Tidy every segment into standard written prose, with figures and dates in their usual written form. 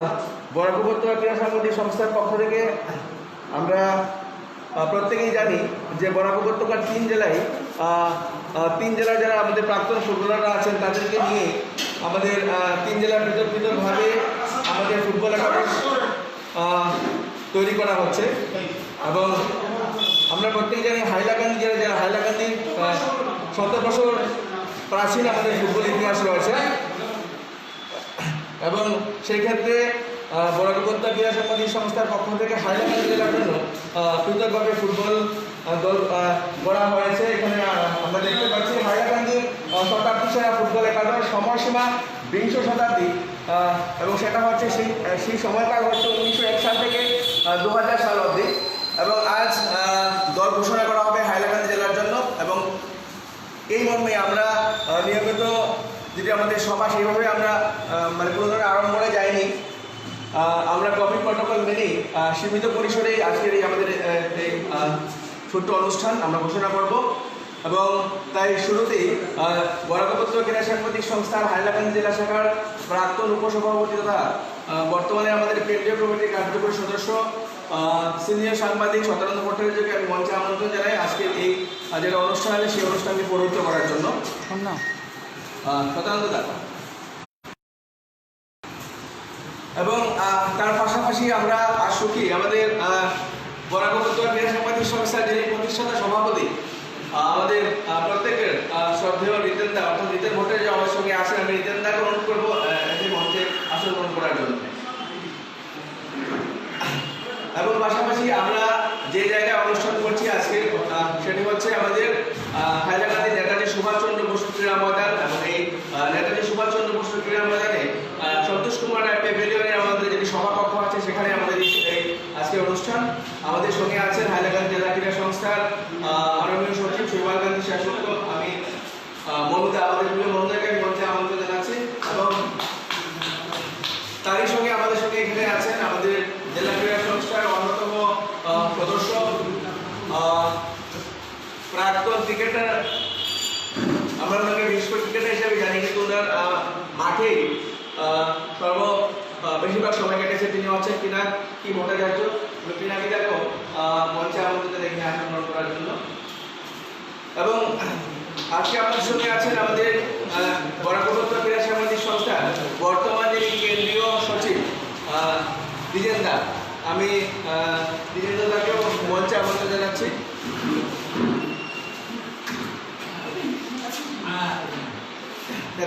বরাক উপত্যকা ক্রীড়া সাংগঠনিক সংস্থার পক্ষ থেকে আমরা প্রত্যেকেই জানি যে বরাক উপত্যকার তিন জেলার যারা আমাদের প্রাক্তন ফুটবলাররা আছেন তাদেরকে নিয়ে আমাদের তিন জেলার পৃথকভাবে আমাদের ফুটবল একাডেমি তৈরি করা হচ্ছে। এবং আমরা প্রত্যেকেই জানি হাইলাকান্দি যারা হাইলাকান্দির 70 বছর প্রাচীন আমাদের ফুটবল ইতিহাস রয়েছে। এবং সেই ক্ষেত্রে বরাক উপত্যকা ক্রীড়া সাংগঠনিক সংস্থার পক্ষ থেকে হাইলাকান্দি জেলার জন্য পৃথকভাবে ফুটবল দল গড়া হয়েছে। এখানে আমরা দেখতে পাচ্ছি হাইলাকান্দির শতাব্দী সেরা ফুটবল একাডেমির সময়সীমা 20 শতাব্দী এবং সেটা হচ্ছে সেই সময়কাল হচ্ছে 1901 সাল থেকে 2000 সাল অবধি। এবং আজ দল ঘোষণা করা হবে হাইলাকান্দি জেলার জন্য। এবং এই মর্মে আমরা নিয়মিত যদি আমাদের সভা সেইভাবে আমরা মানে কোনো ধরনের আড়ম্বরে যাইনি, আমরা কোভিড প্রটোকল মেনেই সীমিত পরিসরেই আজকের এই আমাদের এই ছোট্ট অনুষ্ঠান আমরা ঘোষণা করব। এবং তাই শুরুতেই বরাক উপত্যকা ক্রীড়া সাংগঠনিক সংস্থার হাইলাকান্দি জেলা শাখার প্রাক্তন উপসভাপতি তথা বর্তমানে আমাদের কেন্দ্রীয় কমিটির কার্যকরী সদস্য সিনিয়র সাংবাদিক সদানন্দ ভট্টাচার্যকে আমি মঞ্চে আমন্ত্রণ জানাই আজকের এই যেটা অনুষ্ঠান আছে সেই অনুষ্ঠানকে পৌরোহিত্য করার জন্য। এবং তার পাশাপাশি আমরা সুখী আমাদের বরাক উপত্যকা ক্রীড়া সাংগঠনিক সংস্থার যিনি প্রতিষ্ঠাতা সভাপতি আমাদের প্রত্যেকের শ্রদ্ধেয় রিতেন দা অর্থাৎ রিতেন ভট্টাচার্য আমার সঙ্গে আসেন। আমি রিতেন দাকে অনুরোধ করবো এই মঞ্চে আসন গ্রহণ করার জন্য। এবং পাশাপাশি আমরা যে জায়গায় অনুষ্ঠান করছি আজকে সেটি হচ্ছে আমাদের হাইলাকান্দি নেতাজি সুভাষচন্দ্র বসু ক্রীড়া ময়দান। এবং এই নেতাজি সুভাষচন্দ্র বসু ক্রীড়া ময়দানে সন্তোষ কুমার প্যাভিলিয়নে আমাদের যেটি সভাকক্ষ আছে সেখানে আমাদের এই আজকে অনুষ্ঠান। আমাদের সঙ্গে আছেন হাইলাকান্দি জেলা ক্রীড়া সংস্থার মাননীয় সচিব শৈবাল কান্তি শাসক। আমি মমতা আমাদের মমতাকে মঞ্চে আমন্ত্রণ জানাচ্ছি। এবং তারই সঙ্গে আমাদের সঙ্গে এখানে আছেন আমাদের জেলা ক্রীড়া সংস্থার অন্যতম সদস্য প্রাক্তন ক্রিকেটার, আমরা ওনাকে বিশেষ ক্রিকেটার হিসেবে জানি কিন্তু ওনার মাঠে বেশিরভাগ সময় কেটেছে। তিনি হচ্ছেন পিনাকি ভট্টাচার্য। পিনাকি দেখো মঞ্চে আমন্ত্রণ এখানে আসন গ্রহণ করার জন্য। এবং আজকে আমাদের সঙ্গে আছেন আমাদের বরাক উপত্যকা ক্রীড়া সাংগঠনিক সংস্থা বর্তমান যিনি কেন্দ্রীয় সচিব দ্বিজেন দা। আমি দ্বিজেন দাকেও মঞ্চে আমন্ত্রণ জানাচ্ছি।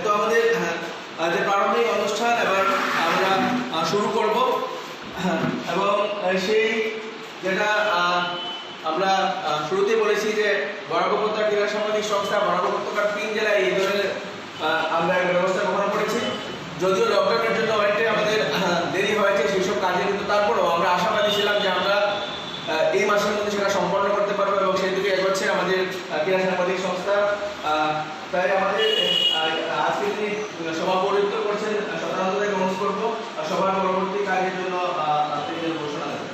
তো আমাদের যে প্রারম্ভিক অনুষ্ঠান এবার আমরা শুরু করব। এবং সেই যেটা আমরা শুরুতেই বলেছি যে বরাক উপত্যকা ক্রীড়া সাংগঠনিক সংস্থা বরাক উপত্যকার 3 জেলায় এই ধরনের আমরা ব্যবস্থা গ্রহণ করেছি। যদিও লকডাউনের জন্য অনেকটাই আমাদের দেরি হয়েছে সেই সব কাজে, কিন্তু তারপরেও আমরা আশাবাদী ছিলাম যে আমরা এই মাসের মধ্যে সেটা সম্পন্ন করতে পারবো এবং সেই দিকে এগোচ্ছে আমাদের ক্রীড়া সাংগঠনিক সংস্থা। তাই আমাদের আজকে তিনি সভা পৌরোহিত্য করছেন সদানন্দকে অনুরোধ করবো সভার পরবর্তী কাজের জন্য তিনি ঘোষণা দেবেন।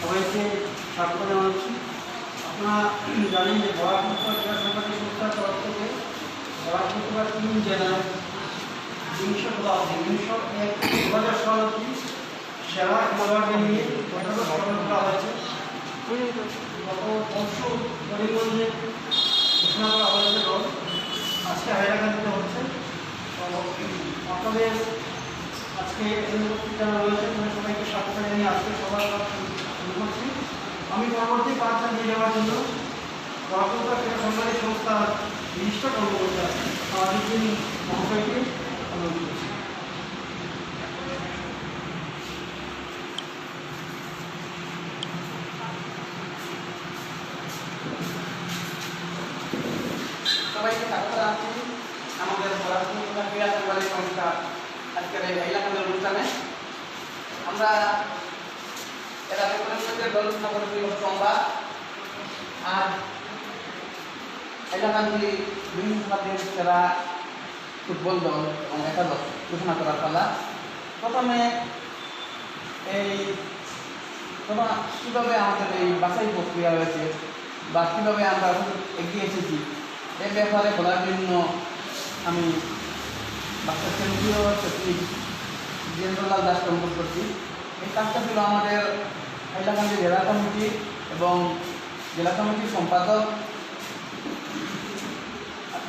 সবাইকে স্বাগত জানাচ্ছি। আপনারা জানেন যে বরাক উপত্যকা ক্রীড়া সাংগঠনিক সংস্থার তরফ থেকে বরাক উপত্যকার 3 জেলায় 20 শতাব্দী 2001 সাল অবধি সেরা খেলোয়াড়দের নিয়ে গঠন করা হয়েছে। গত পরশু করিমগঞ্জে ঘোষণা করা হয়েছে দল, আজকে হাইলাকান্দিতে হচ্ছে। তো আপনাদের আজকে উপস্থিত যারা রয়েছে তাদের সবাইকে স্বাগত জানিয়ে আজকে সবার শুরু করছি। আমি পরবর্তী 5 জন নিয়ে যাওয়ার জন্য বরাক উপত্যকা ক্রীড়া সাংগঠনিক সংস্থার বিশিষ্ট কর্মকর্তা আছেন সামাজিক মহাশয়কে অনুরোধ করছি। সবাইকে স্বাগত জানাচ্ছি আমাদের বরাক উপত্যকা ক্রীড়া সাংগঠনিক সংস্থা আজকের এই হাইলাকান্দির অনুষ্ঠানে। আমরা এটা আলোচনা করেছি আমরা আর হাইলাকান্দি 20 শতাব্দীর সেরা ফুটবল দল এবং একাদশ ঘোষণা করার পালা। প্রথমে এই তখন কীভাবে আমাদের এই বাছাই প্রক্রিয়া হয়েছে বা কীভাবে আমরা এগিয়ে এসেছি এই ব্যাপারে বলার জন্য আমি বাচ্চার কেন্দ্রীয় সচিব বীরেন্দ্রলাল দাসকে অনুরোধ করছি। এই কাজটা ছিল আমাদের হাইলাকান্দি জেলা কমিটি এবং জেলা কমিটির সম্পাদক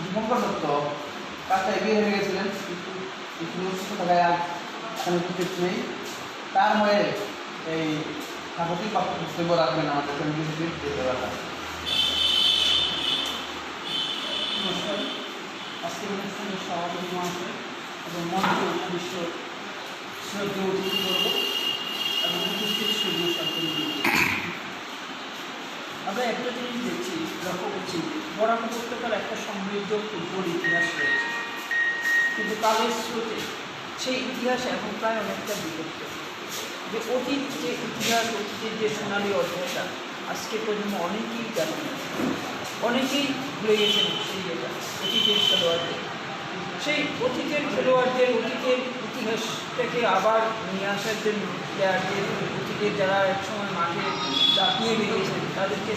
দীপঙ্কর দত্ত কাজটা এগিয়ে হয়ে গেছিলেন, কিছু সুস্থ থাকায় আর এখানে উপস্থিত নেই। তার হয়ে এই স্বাগতিক বক্তব্য রাখবেন আমাদের কেন্দ্রীয় সচিব দেবেলা। নমস্কার। আজকের অনুষ্ঠানের সভাপতি মহাশয় এবং মঞ্চে উপবিষ্ট শ্রদ্ধেয় অতিথিবর্গ এবং উপস্থিত সুদূর ছাত্রবৃন্দ, আমরা একটা জিনিস দেখছি, লক্ষ্য করছি, বরাক উপত্যকার একটা সমৃদ্ধ ফুটবল ইতিহাস রয়েছে, কিন্তু কালের স্রোতে সেই ইতিহাস এখন প্রায় অনেকটা বিলুপ্ত। যে অতীত যে ইতিহাস, অতীতের যে সোনালী অধ্যায়টা আজকে প্রজন্ম অনেকেই জানে না, অনেকেই ভুলে গেছেন সেই এটা অতীতের খেলোয়াড়দের। সেই অতীতের খেলোয়াড়দের, অতীতের ইতিহাসটাকে আবার নিয়ে আসার জন্য প্লেয়ারদের, অতীতের যারা একসময় মাঠে দাপিয়ে বেরিয়েছেন তাদেরকে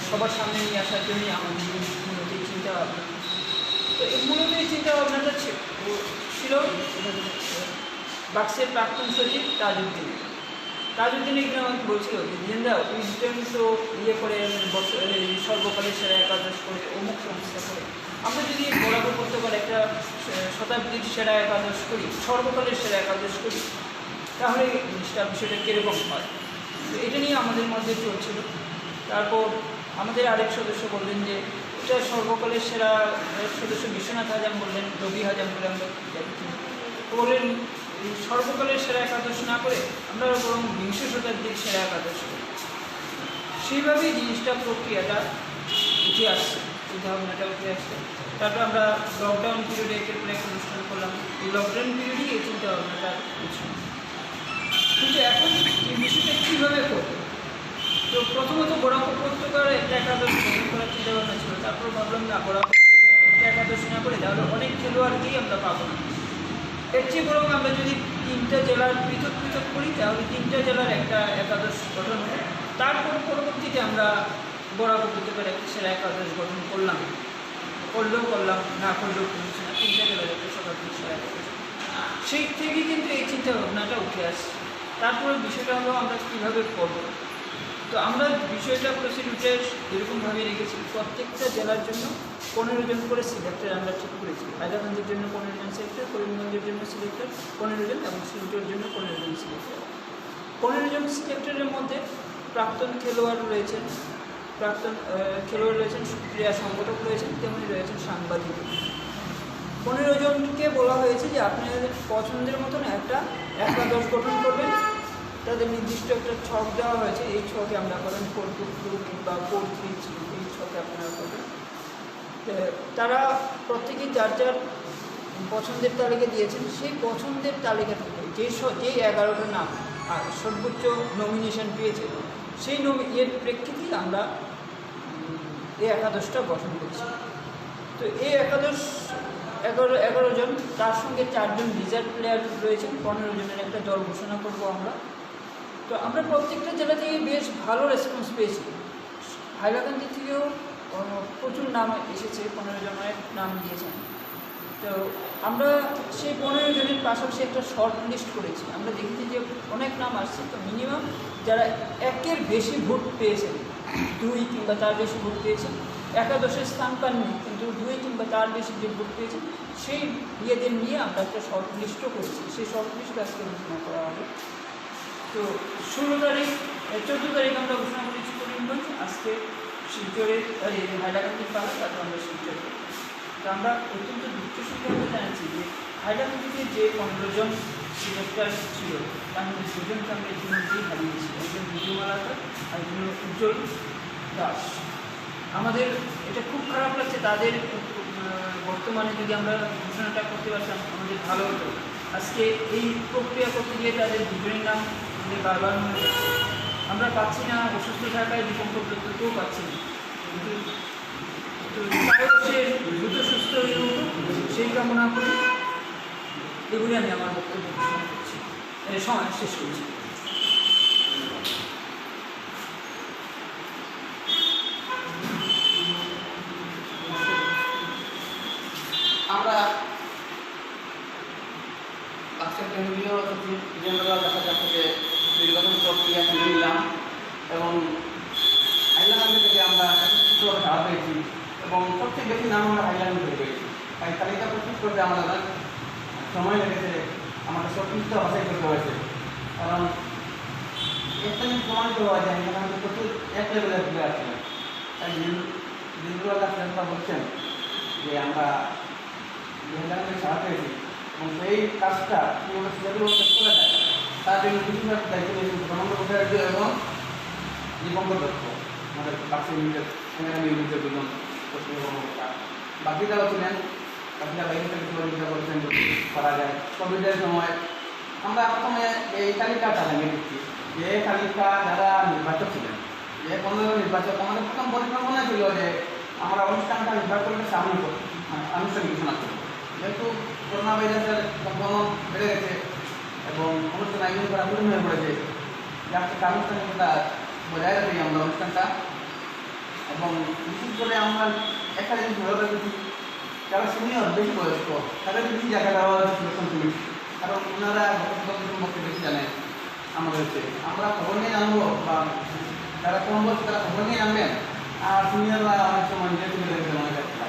সবার সামনে নিয়ে আসার জন্যই আমাদের মূলত এই চিন্তাভাবনা। তো এই মূলত এই চিন্তাভাবনাটা ছিল বাক্সের প্রাক্তন সচিব তাজউদ্দিন একদিন আমাকে বলছিল যে জিন্দা উইজডেন তো করে সর্বকালের সেরা একাদশ করে অমুক সংস্থা করে, আমরা যদি বরাবর করতে পারি একটা শতাব্দীর সেরা একাদশ করি, সর্বকালের সেরা একাদশ করি, তাহলে বিষয়টা কীরকম হয়। তো এটা নিয়ে আমাদের মধ্যে চলছিল। তারপর আমাদের আরেক সদস্য বললেন যে এটা সর্বকালের সেরা সদস্য বিশ্বনাথ হাজাম বললেন, রবি হাজাম বলে আমরা বললেন সর্বকালের সেরা একাদশ না করে আমরা বরং বিংশ শতাব্দীর সেরা একাদশ করি। সেইভাবেই জিনিসটা প্রক্রিয়াটা উঠে আসছে, এই ধারণাটা উঠে আসছে। তারপর আমরা লকডাউন পিরিয়ডে একের পর এক অনুষ্ঠান করলাম, এই লকডাউন পিরিয়ডেই এই চিন্তা ভাবনাটা উঠছে। কিন্তু এখন এই বিষয়টা কীভাবে করবো? তো প্রথমত বরাক উপত্যকার একটা একাদশ গঠন করার চিন্তা ভাবনা ছিল। তারপর ভাবলাম না, বরাক একটা একাদশ না করে তাহলে অনেক খেলোয়াড়কেই আমরা পাবো না। এর চেয়ে বরং আমরা যদি 3টা জেলার পৃথক পৃথক করি তাহলে 3টা জেলার একটা একাদশ গঠন হবে। তারপর পরবর্তীতে আমরা বরাক উপত্যকার একটা সেরা একাদশ গঠন করলাম, না করলেও কিছু না, 3টা জেলার একটা শতাব্দীর সেরা একাদশ। সেই থেকেই কিন্তু এই চিন্তা ভাবনাটা উঠে আসছে। তারপরে বিষয়টা হলো আমরা কীভাবে করবো। তো আমরা বিষয়টা প্রসিডিউটার এরকমভাবে রেখেছি, প্রত্যেকটা জেলার জন্য 15 জন করে সিলেক্টর আমরা ঠিক করেছি। হাইলাকান্দির জন্য 15 জন সিলেক্টর, করিমগঞ্জের জন্য সিলেক্টর 15 জন এবং সিলেটের জন্য 15 জন সিলেক্টর। 15 জন সিলেক্টরের মধ্যে প্রাক্তন খেলোয়াড় রয়েছেন, ক্রীড়া সংগঠক রয়েছেন, তেমনি রয়েছেন সাংবাদিক। 15 জনকে বলা হয়েছে যে আপনাদের পছন্দের মতন একটা একাদশ গঠন করবেন। তাদের নির্দিষ্ট একটা ছক দেওয়া হয়েছে, এই ছকে আমরা করেন 4-2-2 কিংবা 4-3-3, এই ছকে আপনারা করবেন। তারা প্রত্যেকেই যার যার পছন্দের তালিকা দিয়েছেন। সেই পছন্দের তালিকা থেকে যেই 11টা নাম সর্বোচ্চ নমিনেশন পেয়েছে, সেই এর প্রেক্ষিতেই আমরা এই একাদশটা গঠন করছি। তো এই একাদশ 11 জন, তার সঙ্গে 4 জন রিজার্ভ প্লেয়ার রয়েছেন, 15 জনের একটা দল ঘোষণা করব আমরা। তো আমরা প্রত্যেকটা জেলা থেকে বেশ ভালো রেসপন্স পেয়েছি। হাইলাকান্দি থেকেও প্রচুর নাম এসেছে, 15 জনের নাম দিয়েছেন। তো আমরা সেই 15 জনের পাশাপাশি একটা শর্ট লিস্ট করেছি। আমরা দেখেছি যে অনেক নাম আসছে, তো মিনিমাম যারা 1-এর বেশি ভোট পেয়েছেন, 2 কিংবা তার বেশি ভোট পেয়েছেন, একাদশের স্থান পাননি কিন্তু 2 কিংবা তার বেশি যে ভোট পেয়েছেন, সেই ইয়েদের নিয়ে আমরা একটা শর্ট লিস্টও করেছি। সেই শর্ট লিস্ট আজকে ঘোষণা করা হবে। তো 14 তারিখ আমরা ঘোষণা করেছি করিমগঞ্জ, আজকে শিলচরে হাইলাকান্দির পালা, তারপর আমরা শিলচরে। তো আমরা অত্যন্ত দুঃখের সঙ্গে আমরা জানাচ্ছি যে হাইলাকান্দিতে যে 15 জন সিলেক্টর ছিল তার মধ্যে 2 জনকে আমরা ইতিমধ্যেই হারিয়েছি, একজন বিজয়মালাকার আর একজন উজ্জ্বল দাস। আমাদের এটা খুব খারাপ লাগছে, তাদের বর্তমানে যদি আমরা ঘোষণাটা করতে পারতাম আমাদের ভালো হতো। আজকে এই প্রক্রিয়া করতে গিয়ে তাদের 2 জনের নাম আমাদের বারবার মনে যাচ্ছে। আমরা পাচ্ছি না, অসুস্থ থাকায় দীপঙ্কর দত্তকেও পাচ্ছি না, কিন্তু সে দ্রুত সুস্থ হয়ে উঠুক সেই কামনা করি। এগুলি আমি আমার বক্তব্য ঘোষণা করছি, সময় শেষ করছি। বিশ্বভাবে সাড়া পেয়েছি এবং সবচেয়ে বেশি নাম আমরা হাইল্যান্ড থেকে পেয়েছি। তাই তালিকা প্রস্তুত করতে আমাদের অনেক সময় লেগেছে, আমাদের সব কিছু বাছাই করতে হয়েছে। কারণ একটা জিনিস প্রমাণিত হয় যে এখানে আমাদের প্রচুর এক লেভেলের প্লেয়ার ছিলেন। তাই দিনগুলোর কাছে বলছেন যে আমরা হাইল্যান্ডে সাড়া পেয়েছি এবং সেই কাজটা কীভাবে সুযোগ শেষ করা যায় তার জন্য বেশিরভাগ দায়িত্ব নিয়েছেন প্রধানমন্ত্রী ভট্টাচার্য এবং দীপঙ্কর দত্ত, আমাদের পার্শ্ব ইউনিটের সেনাবাহিনী ইউনিটের দুজন কর্মকর্তা। বাকিরাও ছিলেন, বাকিরা বাইরে থেকে সহযোগিতা করেছেন করা যায়। কোভিডের সময় আমরা প্রথমে এই তালিকাটা লাগিয়ে দিচ্ছি, যে তালিকা যারা নির্বাচক ছিলেন, যে 15 নির্বাচক, আমাদের প্রথম পরিকল্পনা ছিল যে আমরা অনুষ্ঠানটা নির্বাচনকে সামনে আনুষ্ঠানিক ঘোষণা করব। যেহেতু করোনা ভাইরাসের সংক্রমণ বেড়ে গেছে এবং অনুষ্ঠান আয়োজন করা কঠিন হয়ে পড়েছে, যার থেকে আনুষ্ঠানিকতা বজায় রাখি আমরা অনুষ্ঠানটা। এবং বিশেষ করে আমরা একটা জিনিস ভালো রাখছি, যারা সিনিয়র বেশি বয়স্ক তাদের বেশি জায়গা দেওয়া হয়েছে সিলেকশন কমিটি, কারণ ওনারা সম্পর্কে বেশি জানেন আমাদের হচ্ছে। আমরা খবর নিয়ে জানবো বা যারা কম বলছে তারা খবর নিয়ে জানবেন, আর সিনিয়ররা অনেক সময় নিজে তুলে দেখবেন অনেক একটা।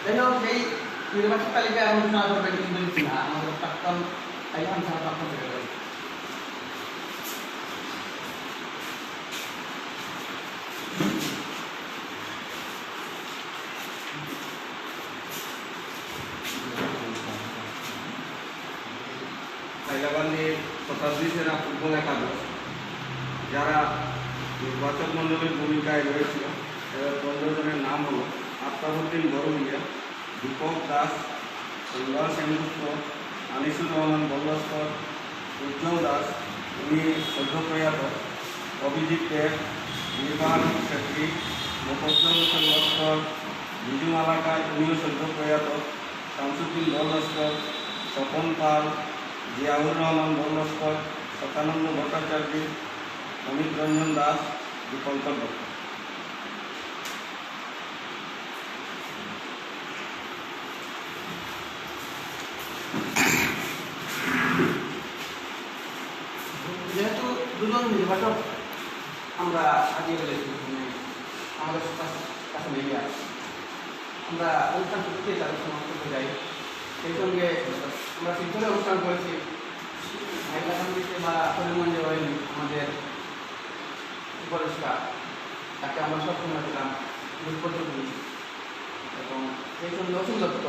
যাই হোক, সেই নির্বাচক তালিকায় আলোচনা করবেন কিন্তু না আমাদের প্রাক্তন আইহান সাহেব প্রাক্তন সেক্রেটারি। হাইলাকান্দির শতাব্দী সেরা ফুটবল একাদশ যারা নির্বাচক মণ্ডলীর ভূমিকায় রয়েছিল, এবার 15 জনের নাম হলো আফতাবউদ্দিন বড়ভূইয়া, দীপক দাস, সন্ধ্যা সেনগুপ্ত, আনিসুর রহমান বল্লস্কর, উজ্জ্বল দাস, উনি সদ্য প্রয়াত, অভিজিৎ দেব, নির্বাণ শেট্টি, মোফজ্জল হোসেন লস্কর, বিজু মালাকার, উনিও সদ্য প্রয়াত, শামসুদ্দিন বল্লস্কর, স্বপন পাল, জিয়াউর রহমান বল্লস্কর, সতানন্দ ভট্টাচার্য, অমিত রঞ্জন দাস, দীপঙ্কর দত্ত। যেহেতু দুজন নির্বাচক আমরা আগিয়ে ফেলেছি, আমাদের কাছে মিডিয়া আমরা অনুষ্ঠান করতে তাদের সমাজ করতে যাই, সেই সঙ্গে আমরা শীঘ্রই অনুষ্ঠান করেছি হাইলাকান্দিতে বা করিমগঞ্জে হয়নি। আমাদের উপদেষ্টা তাকে আমরা সবসময় ছিলাম দুষ্পর্যী এবং সেই সঙ্গে অসীম দত্ত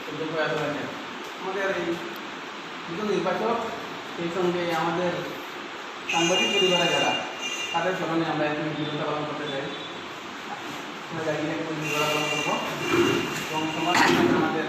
সদ্য প্রয়াত হয়েছেন। আমাদের এই দুজন নির্বাচক, সেই সঙ্গে আমাদের সাংবাদিক পরিবারে যারা, তাদের স্মরণে আমরা একটি বিরোধিতা পালন করতে চাই। আমরা যাই কিনে একটু বিরোধিতা পালন করবো এবং সমাজ আমাদের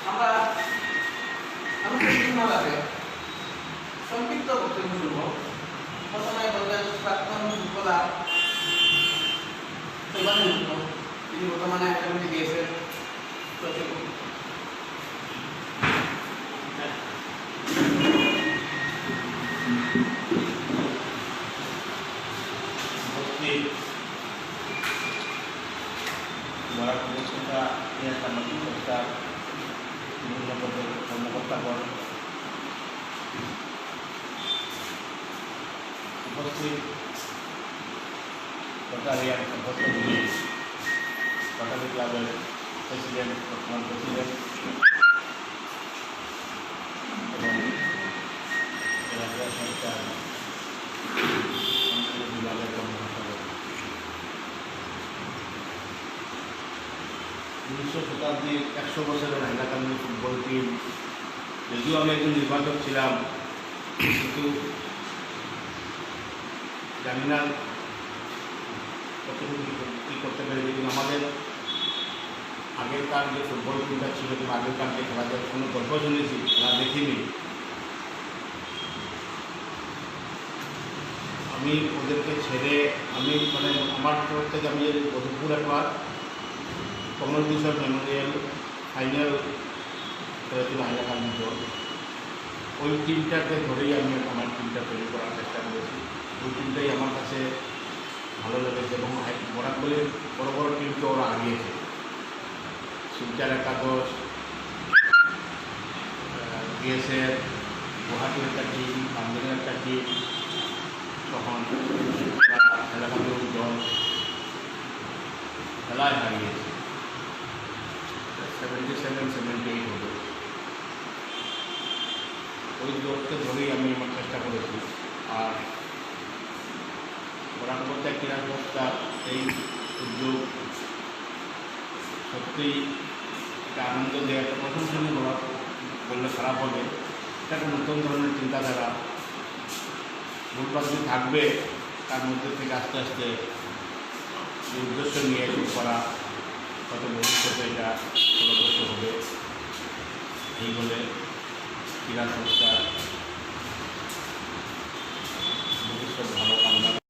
আমরা আনুষ্ঠানিকভাবে সংক্ষিপ্ত বক্তব্য শুনব। প্রথমে বলবেন প্রাক্তন ফুটবলার তিনি বর্তমানে একাডেমি গিয়েছেন সচিব। কর্মকর্তাগণ, উপস্থিত রোটারি রোটারি ক্লাবের প্রেসিডেন্ট, বর্তমান প্রেসিডেন্ট এবং ক্রীড়া সংস্থার বিভাগের কর্মকর্তা। 19 শতাব্দীর 100 বছরের হাইলাকান্দি ফুটবল টিম, যদিও আমি একজন নির্বাচক ছিলাম, কিন্তু জানি না কতটুকু কী করতে পেরেছি, কিন্তু আমাদের আগেরকার যে ফুটবল টিমটা ছিল কিংবা আগেরকার যে খেলাধুলার কোনো গল্প শুনেছি, খেলা দেখিনি। আমি ওদেরকে ছেড়ে মানে আমার তরফ থেকে আমি বধুপুর একবার কমল কিশোর মেমোরিয়াল ফাইনাল খেলেছিল হাইলাকান্দি দল, ওই টিমটাকে ধরেই আমি আমার টিমটা তৈরি করার চেষ্টা করেছি। ওই টিমটাই আমার কাছে ভালো লেগেছে এবং বরাকবলির বড় বড় টিমকে ওরা আগিয়েছে। শিলচর একাদশ, বিএসএফ, গুয়াহাটির একটা টিম, নামদিনের একটা টিম, তখন হাইলাকান্দির দল খেলায় হারিয়েছে 77-78 হবে। ওই দলকে ধরেই আমি আমার চেষ্টা করেছি। আর বরাকবলিতে ক্রীড়া সংস্থা এই উদ্যোগ সত্যিই একটা আনন্দ দেয়, একটা প্রশংসনীয় বললে খারাপ হবে। এটা একটা নতুন ধরনের চিন্তাধারা, ভুলপ্রান্তি থাকবে, তার মধ্যে থেকে আস্তে আস্তে যে উদ্দেশ্য নিয়ে শুরু করা, হয়তো ভবিষ্যতে এটা ফলপ্রসূ হবে এই বলে ক্রীড়া সংস্থার ভবিষ্যৎ ভালো কামনা করে।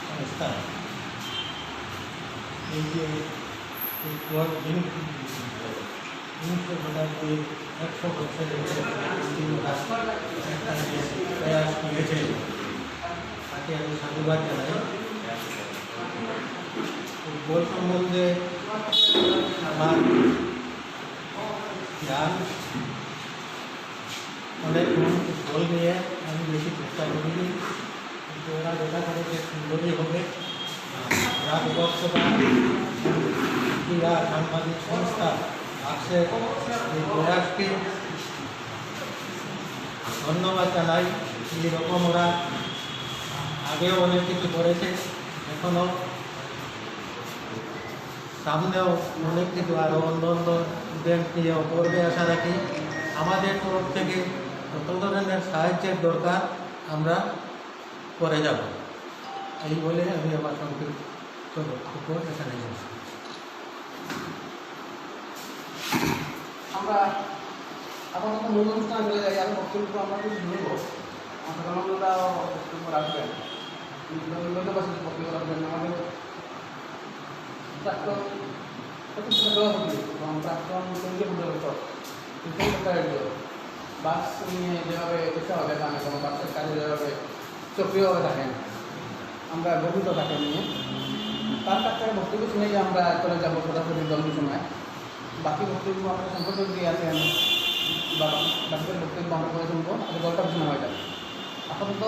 সংস্থা এই যে ক্লাব জিনিস 100 বছরের একটা যে প্রয়াস নিয়েছে, তাকে আমি সাধুবাদ জানাই। ফুটবল সম্বন্ধে আমার জ্ঞান অনেক ফুটবল নিয়ে আমি বেশি চেষ্টা করিনি, কিন্তু ওরা যেটা করেছে সুন্দরই হবে। রাজবর্ষতা ক্রীড়া সাংবাদিক সংস্থা আসছে এই প্রয়াসকে ধন্যবাদ জানাই। এইরকম ওরা আগেও অনেক কিছু করেছে, এখনও সামনেও অনেক কিছু আরও অন্য অন্য ইভেন্ট নিয়েও করবে আশা রাখি। আমাদের তরফ থেকে যত ধরনের সাহায্যের দরকার আমরা করে যাব, এই বলে আমি আমার সংক্ষিপ্ত বক্তব্য এখানে শেষ করছি। আমরা আপাতত মূল অনুষ্ঠান চলে যাই। আমি বক্তব্য আমরা কিছু শুনব, সাধারণরা বক্তব্য রাখবেন, ধন্যবাদ বক্তব্য রাখবেন। আমাদের প্রাক্তন সভাপতি এবং প্রাক্তন কেন্দ্রীয় পরিদর্শক বাস নিয়ে যেভাবে চেষ্টা হবে আমি কোনো বাসের কাজে যেভাবে সক্রিয়ভাবে থাকেন, আমরা গঠিত থাকেন নিয়ে তার কাছ থেকে বক্তব্য শুনেই আমরা চলে যাবো সরাসরি দল ঘোষণায়। বাকি বক্তব্য আমাদের সংগঠক দিয়ে আছেন বা বাকিদের বক্তব্য আমরা করে শুনবো, আগে দলটা ঘোষণা হয়ে যাবে। আপাতত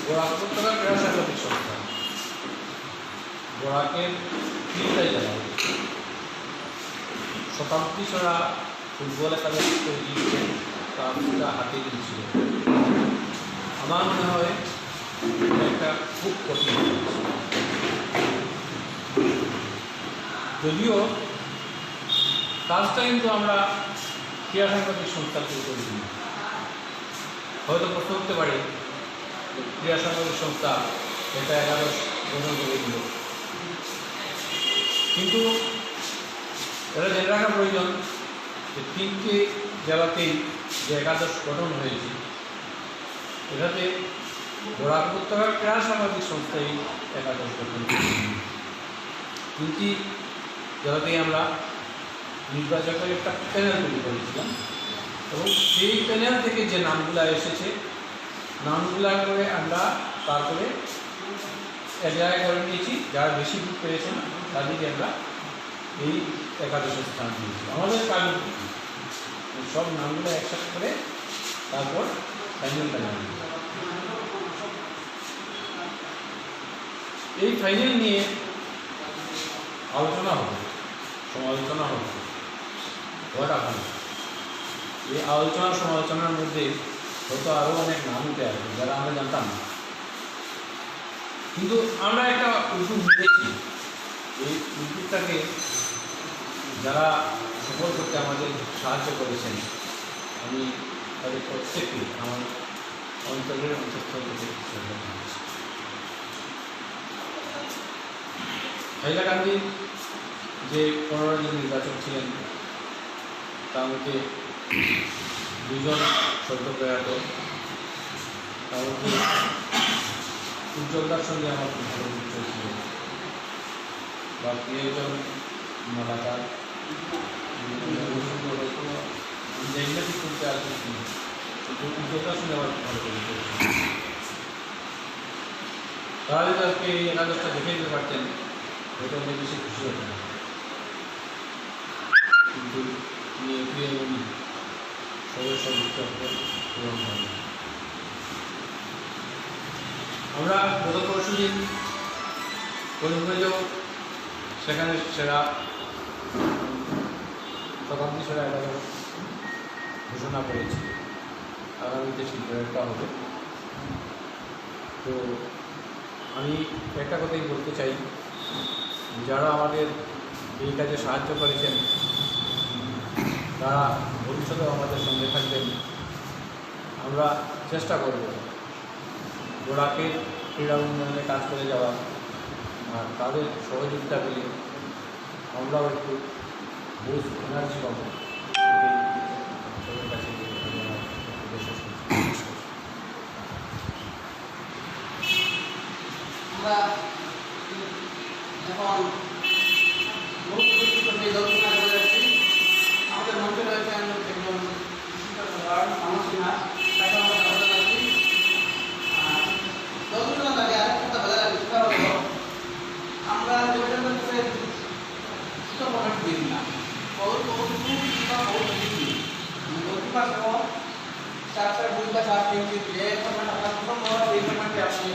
বরাক উপত্যকা ক্রীড়া সাংবাদিক সংস্থা বরাকের 3টাই জেলা শতাব্দী ছাড়া ফুটবল একাডেমি তৈরিতে কাজটা হাতে দিয়েছিল। আমার মনে হয় একটা খুব কঠিন, যদিও কাজটা কিন্তু আমরা ক্রীড়া সাংবাদিক সংস্থা শুরু করেছি। হয়তো প্রশ্ন করতে পারে যে ক্রীড়া সাংবাদিক সংস্থা এটা একাদশ গঠন করে দিল, কিন্তু এটা জেনে রাখা প্রয়োজন যে 3টে জেলাতেই যে একাদশ গঠন হয়েছে এটাতে বরাক উপত্যকার ক্রীড়া সাংবাদিক সংস্থাই একাদশ গঠন করেছে। 3টি জেলাতেই আমরা নির্বাচকের একটা প্যানেল তৈরি করেছিলাম এবং সেই প্যানেল থেকে যে নামগুলো এসেছে নামগুলা করে আমরা তারপরে এক জায়গায় করে নিয়েছি, যারা বেশি ভোট পেয়েছেন তাদেরকে আমরা এই একাদশে স্থান দিয়েছি। আমাদের কাজ সব নামগুলো একসাথে করে তারপর ফাইনালটা জানি। এই ফাইনাল নিয়ে আলোচনা হবে, সমালোচনা হবে, হওয়াটা ভালো। এই আলোচনা সমালোচনার মধ্যে হয়তো আরও অনেক নাম উঠে আসবে যারা আমরা জানতাম না, কিন্তু আমরা একটা উদ্যোগ নিয়েছি। এই উদ্যোগটাকে যারা সফল করতে আমাদের সাহায্য করেছেন আমি তাদের প্রত্যেককে আমার অন্তরের অন্তঃস্থল থেকে শ্রদ্ধা জানাচ্ছি। হাইলাকান্দির যে 15 জন নির্বাচক ছিলেন তার মধ্যে 2 জন সদ্য প্রয়াত, তার মধ্যে উজ্জ্বলতার সঙ্গে আমার খুব ভালো পরিচয় ছিল, বা 3জন মালাকার জায়গাটি করতে আসবে কিন্তু উজ্জ্বলতার সঙ্গে আমার ভালো পরিচয় ছিল। তারা যদি আজকে এই একাদশটা দেখে দিতে পারতেন হয়তো অনেক বেশি খুশি হতেন, কিন্তু সবাই সব পূরণ হবে। আমরা গত পরশু দিন করিমগঞ্জেও সেখানে সেরা শতাব্দী সেরা একাদশ ঘোষণা করেছি, আগামীতে শিল্পেরটা হবে। তো আমি একটা কথাই বলতে চাই, যারা আমাদের এই কাজে সাহায্য করেছেন তারা ভবিষ্যতেও আমাদের সঙ্গে থাকবেন। আমরা চেষ্টা করব বরাকের ক্রীড়া উন্নয়নে কাজ করে যাওয়া, আর তাদের সহযোগিতা পেলে আমরাও একটু বুস্ট এনার্জি পাবো। সবার কাছে আমরা এখন আমাদের মঞ্চে রয়েছেন একজন সমস্যা তাকে আমরা ধন্যবাদ জানাচ্ছি। দর্শকরা লাগে আরেক কথা বলে রাখি, সেটা হলো আমরা যেটা হচ্ছে দুটো ফরম্যাট দিই না, বহুত কিংবা বহুত বেশি প্রতিবার সহ 4 2 বা 4 3 যে ফরম্যাট আপনার প্রথম হওয়ার এই ফরম্যাটে আপনি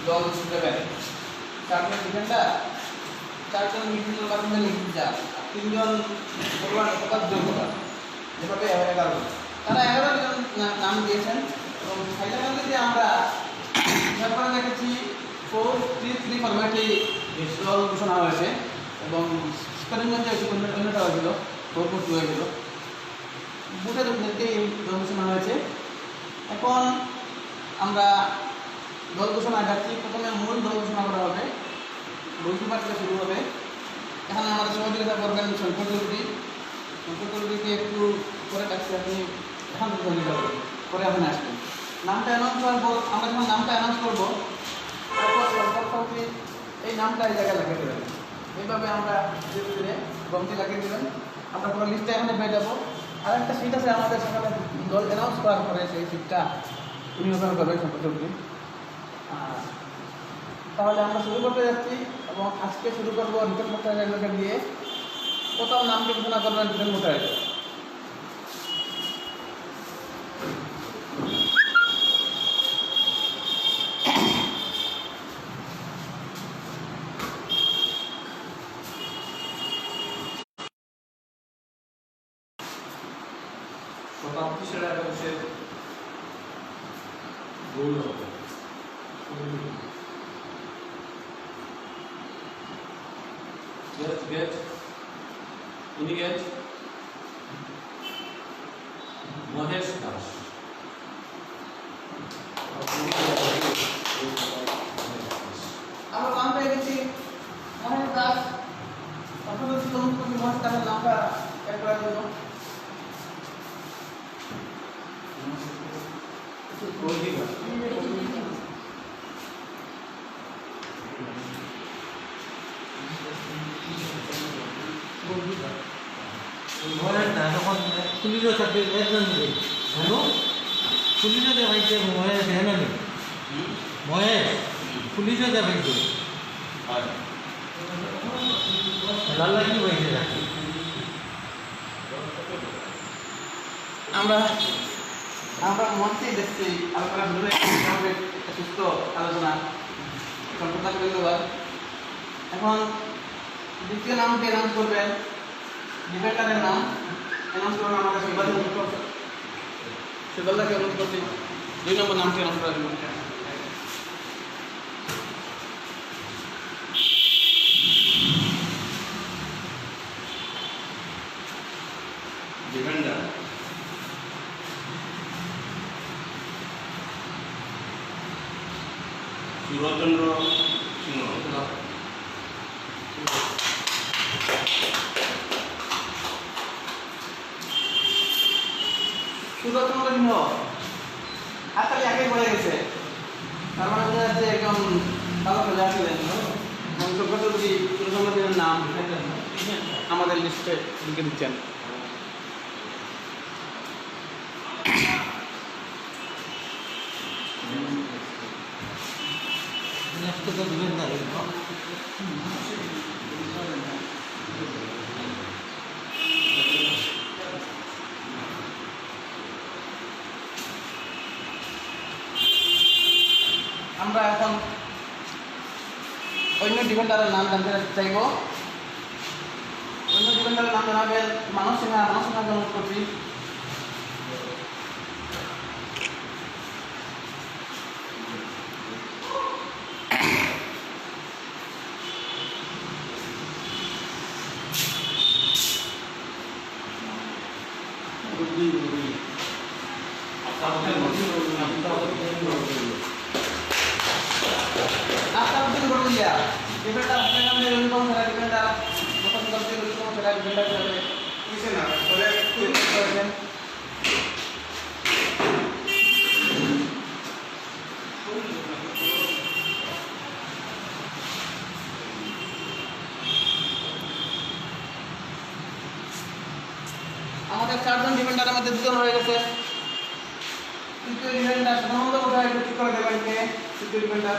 দল ছুটে বেড়ে 4জন ডিফেন্ডার, 4জন মিডফিল্ডার মাধ্যমে লিখতে যান, 3জন ফরওয়ার্ড অথবা যোগদান, যেভাবে 11 তারা 11 জন নাম দিয়েছেন। এবং হাইলাকান্দিতে আমরা ব্যাপারে দেখেছি 4-3-3 ফরম্যাটে দল ঘোষণা হয়েছে এবং করিমগঞ্জে অন্যটা হয়েছিল 4-4-2 হয়েছিল, বুটের উপরে এই দল ঘোষণা হয়েছে। এখন আমরা দল ঘোষণা যাচ্ছি, প্রথমে মূল দল ঘোষণা করা হবে, গোলকিপার থেকে শুরু হবে। এখানে আমাদের সহযোগিতা করবেন শঙ্করকে একটু পরে ডাকছি, আপনি এখান থেকে জয়েন করবেন, পরে আপনি আসবেন। নামটা অ্যানাউন্স করার পর আমরা যখন নামটা অ্যানাউন্স করবো তারপর সরকার এই নামটা এই জায়গায় লাগিয়ে দেবেন। এইভাবে আমরা ধীরে ধীরে গমতি লাগিয়ে দেবেন। আমরা পুরো লিস্টটা এখানে পেয়ে যাবো। আর একটা সিট আছে আমাদের সেখানে দল অ্যানাউন্স করার পরে, সেই সিটটা উনি ওখানে করবেন শঙ্করকে। তাহলে আমরা শুরু করতে যাচ্ছি এবং আজকে শুরু করবো রিপোর্ট মোটারকে দিয়ে। প্রথম নামটি ঘোষণা করবেন রিপোর্ট মোটারের। শতাব্দী সেরা একাদশের গোল হবে মহেশ দাস, মহেশ না তখন পুলিশও থাকবে একজন হ্যালো পুলিশও দেখাইছে মহেশ হ্যাঁ না মহেশ পুলিশও দেখাইছে লাল্লা কি হয়েছে নাকি আমরা আমরা মঞ্চে দেখছি আলোচনা শুরু হয়ে সুস্থ আলোচনা সম্পূর্ণ ধন্যবাদ। এখন দ্বিতীয় নামটি অ্যানাউন্স করবেন ডিফেন্ডারের নাম অ্যানাউন্স করবেন আমাদের সুগলদাকে অনুরোধ করছি 2 নম্বর নামটি অ্যানাউন্স করার জন্য। ডিফেন্ডার সুরচন্দ্র সিংহ। সুরচন্দ্র সিংহ হাততালি আগে পড়ে গেছে, তার মানে বোঝা যাচ্ছে একদম ভালো খেলে আসলেন। চক্রবর্তী সুরচন্দ্র সিংহের নাম আমাদের লিস্টে লিখে দিচ্ছেন। নেক্সট তো দিবেন না আমরা এখন অন্য ডিফেন্ডারের নাম জানতে চাইব। অন্য ডিফেন্ডারের নাম জানাবেন মানস সিনহা। মানস সিনহাকে অনুরোধ করছি। আফতাবউদ্দিন বড়ুইয়া ডিফেন্ডার আপনার ইউনিফর্ম খেলা ডিফেন্ডার প্রথম দলটির ইউনিফর্ম খেলা ডিফেন্ডার হিসেবে করেছেন। আমাদের 4 জন ডিফেন্ডারের মধ্যে 2 জন হয়ে গেছে। তৃতীয় ডিফেন্ডার সাধারণত কোথায় একটু ঠিক করে দেবেন কে তৃতীয় ডিফেন্ডার।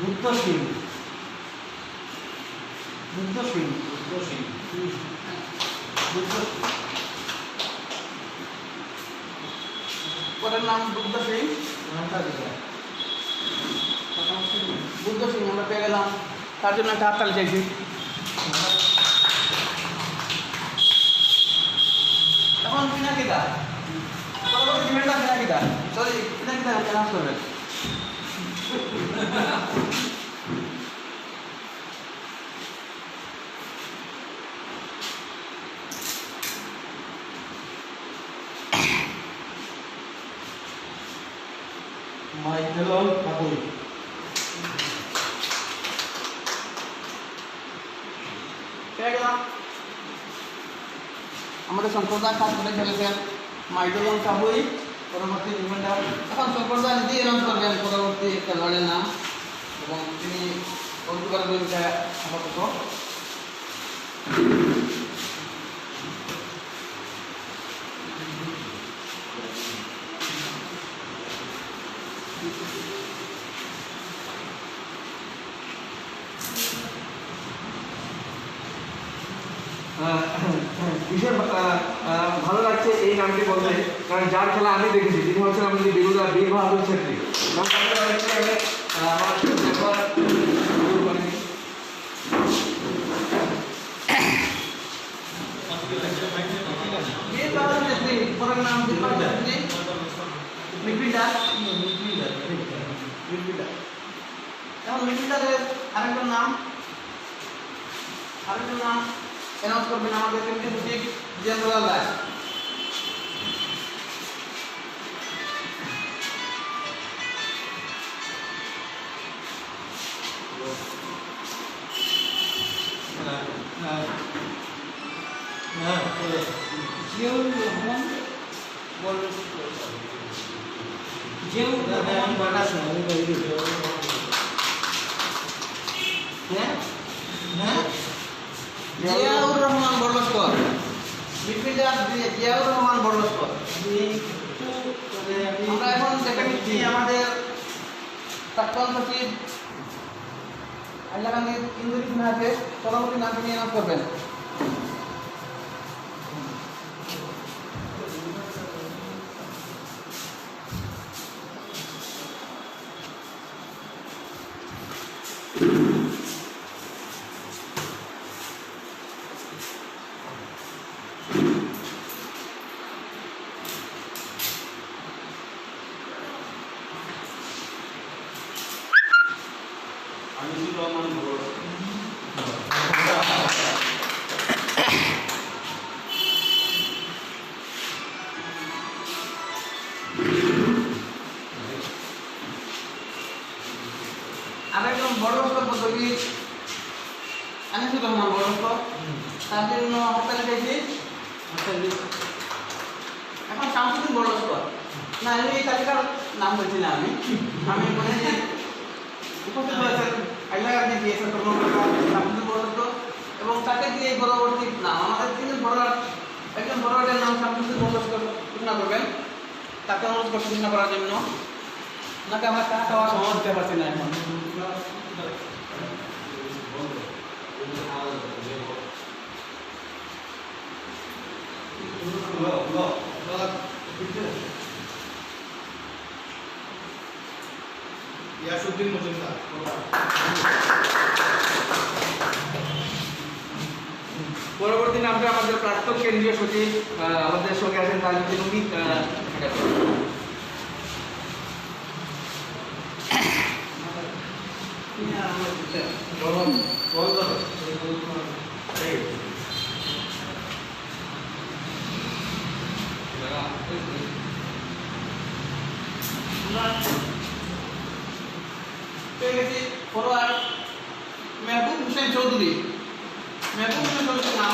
বুদ্ধ সিং ওটার নাম বুদ্ধ সিং। নামটা দিবেন বুদ্ধ সিং আমরা পেয়ে গেলাম, তার জন্য একটা হাততালি চাইছি। এখন পিনাকিদা পরবর্তী ডিফেন্ডার পিনাকিদা, সরি পিনাকিদা অ্যানাউন্স করবেন। মাইকেল কাপুর পেয়ে গেলাম। আমাদের শঙ্করদা কাজ করে খেলেছেন মাইদুল কাবুই পরবর্তী ডিফেন্ডার। এখন শঙ্করদা নিজেই অ্যানাউন্স করবেন পরবর্তী খেলোয়াড়ের নাম এবং তিনি পর্তুগাল ভূমিকা আপাতত। ভীষণ ভালো লাগছে এই নামটি বলতে, কারণ যার খেলা আমি দেখেছি তিনি হচ্ছেন আমাদের বীর বাহাদুর ছেত্রী। আমার বীর বাহাদুর ছেত্রী পরের নাম বীর বাহাদুর ছেত্রী মিডফিল্ডার। এখন মিডফিল্ডার মিডফিল্ডারের আরেকজন নাম অ্যানাউন্স করবেন আমাদের কমিটি সচিব জিয়ানুল দাস। জিয়াউর রহমান জিয়াউর রহমান বাটাস জিয়াউর রহমান বড়লস্কর, মিডফিল্ডার জিয়াউর রহমান বড়লস্কর। আমরা এখন দেখে নিচ্ছি আমাদের প্রাক্তন সচিব হাইলাকান্দির ইন্দুরি সিনহাকে পরবর্তী নামটি নিয়ে অ্যানাউন্স করবেন। আরেকজন বড়লস্কর পদবী আনিসুর রহমান বড়লস্কর, তার জন্য হরতালে চাইছি। এখন শামসুদ্দিন বড়লস্কর, না আমি এই তালিকার নাম বলছি না, আমি মনে যে উপস্থিত হয়েছেন হাইলাকান্দি বিএসএফ কর্মকর্তা শামসুদ্দিন বড়লস্কর এবং তাকে দিয়ে পরবর্তী নাম আমাদের তিনজন একজন বড়োয়াটের নাম শামসুদ্দিন বড়লস্কর ঘোষণা করবেন। তাকে অনুরোধ করছি ঘোষণা করার জন্য। নাকি আমরা চা খাওয়া সময় দিতে পারছি না এখন। ইয়াসুদ্দিন মজুমদার। পরবর্তী নামটা আমাদের প্রাক্তন কেন্দ্রীয় সচিব আমাদের সঙ্গে আছেন তাজউদ্দিন উমিদ। পেয়ে গেছি ফরওয়ার্ড মেহবুব হোসেন চৌধুরী। মেহবুব হোসেন চৌধুরীর নাম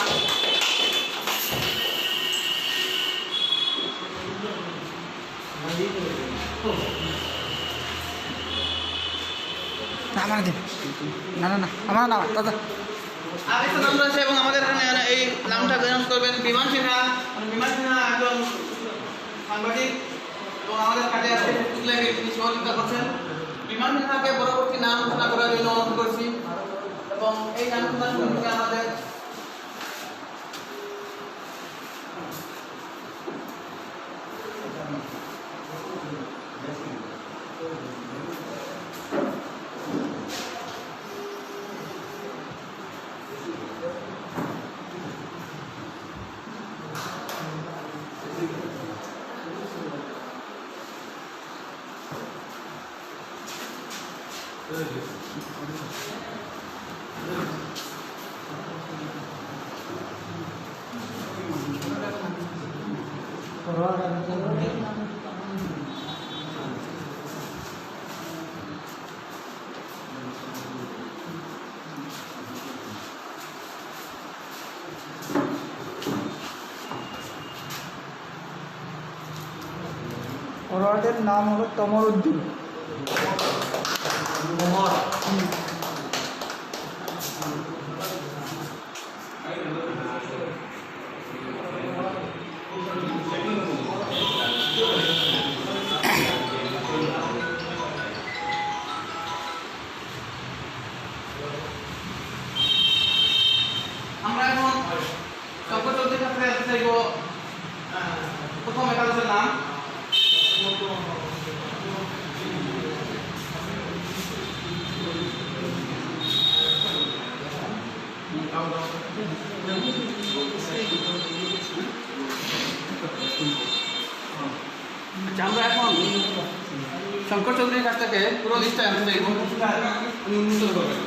আমার দিন না না না আমার নাম দাদা আরেকটা নাম রয়েছে এবং আমাদের এখানে এই নামটা অ্যানাউন্স করবেন বিমান সিনহা। বিমান সিনহা একজন সাংবাদিক এবং আমাদের কাজে আসতে তিনি সহযোগিতা করছেন। বিমান সিনহাকে পরবর্তী নাম ঘোষণা করার জন্য অনুরোধ করছি এবং এই নাম ঘোষণা সম্পর্কে আমাদের ফরওয়ার্ডের নাম হলো তমর উদ্দিন। আমরা এখন শঙ্কর চৌধুরীর কাছে জানতে চাইব প্রথম একাদশের নাম। আচ্ছা, আমরা এখন শঙ্কর চৌধুরীর কাছ থেকে পুরো লিস্টটা জানতে চাইব। উনি উন্মোচন করবেন।